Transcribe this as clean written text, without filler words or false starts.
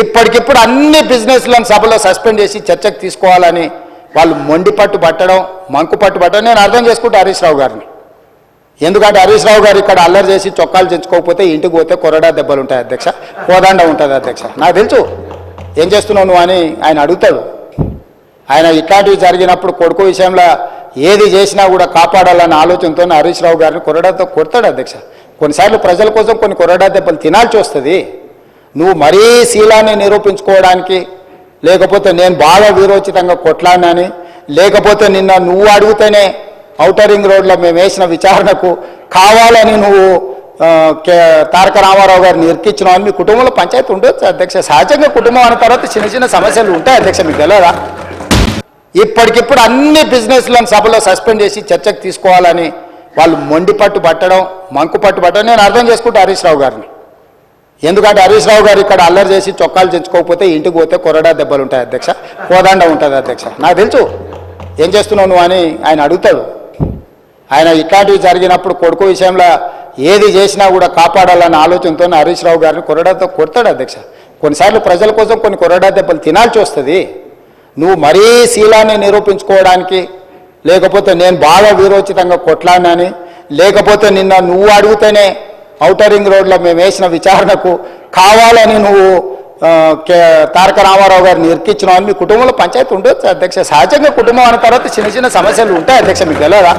ఇప్పటికిప్పుడు అన్ని బిజినెస్లను సభలో సస్పెండ్ చేసి చర్చకు తీసుకోవాలని వాళ్ళు మొండి పట్టు పట్టడం, మంకు పట్టు పట్టడం నేను అర్థం చేసుకుంటా హరీష్ రావు గారిని. ఎందుకంటే హరీష్ రావు గారు ఇక్కడ అల్లరి చేసి చొక్కాలు తెచ్చుకోకపోతే ఇంటికి పోతే కొరడా దెబ్బలు ఉంటాయి అధ్యక్ష, కోదండ ఉంటుంది అధ్యక్ష. నాకు తెలుసు ఏం చేస్తున్నావు నువ్వు అని ఆయన అడుగుతాడు. ఆయన ఇట్లాంటివి జరిగినప్పుడు కొడుకు విషయంలో ఏది చేసినా కూడా కాపాడాలన్న ఆలోచనతో హరీష్ రావు గారిని కొరడాతో కొడతాడు అధ్యక్ష. కొన్నిసార్లు ప్రజల కోసం కొన్ని కొరడా దెబ్బలు తినాల్సి వస్తుంది. నువ్వు మరీ శీలాన్ని నిరూపించుకోవడానికి, లేకపోతే నేను బాగా వీరోచితంగా కొట్లాడినని, లేకపోతే నిన్న నువ్వు అడిగితేనే ఔటర్ రింగ్ రోడ్లో మేము వేసిన విచారణకు కావాలని నువ్వు తారక రామారావు గారిని ఇరికిచ్చినావు అని మీ కుటుంబంలో పంచాయతీ ఉండొచ్చు అధ్యక్ష. సహజంగా కుటుంబం అన్న తర్వాత చిన్న చిన్న సమస్యలు ఉంటాయి అధ్యక్ష, మీకు తెలియదా? ఇప్పటికిప్పుడు అన్ని బిజినెస్లను సభలో సస్పెండ్ చేసి చర్చకు తీసుకోవాలని వాళ్ళు మొండి పట్టు పట్టడం, మంకు పట్టు పట్టడం నేను అర్థం చేసుకుంటా హరీష్ రావు గారిని. ఎందుకంటే హరీష్ రావు గారు ఇక్కడ అల్లరి చేసి చొక్కాలు తెచ్చుకోకపోతే ఇంటికి పోతే కొరడా దెబ్బలు ఉంటాయి అధ్యక్ష, కోదండ ఉంటుంది అధ్యక్ష. నాకు తెలుసు ఏం చేస్తున్నావు నువ్వు అని ఆయన అడుగుతాడు. ఆయన ఇట్లాంటివి జరిగినప్పుడు కొడుకు విషయంలో ఏది చేసినా కూడా కాపాడాలన్న ఆలోచనతో హరీష్ రావు గారిని కొరడాతో కొడతాడు అధ్యక్ష. కొన్నిసార్లు ప్రజల కోసం కొన్ని కొరడా దెబ్బలు తినాల్సి వస్తుంది. నువ్వు మరీ శీలాన్ని నిరూపించుకోవడానికి, లేకపోతే నేను బాగా వీరోచితంగా కొట్లాడినని, లేకపోతే నిన్న నువ్వు అడిగితేనే ఔటర్ రింగ్ రోడ్లో మేము వేసిన విచారణకు కావాలని నువ్వు తారక రామారావు గారిని ఇరికిచ్చినావు అని మీ కుటుంబంలో పంచాయతీ ఉండొచ్చు అధ్యక్ష. సహజంగా కుటుంబం అన్న తర్వాత చిన్న చిన్న సమస్యలు ఉంటాయి అధ్యక్ష, మీకు తెలియదా?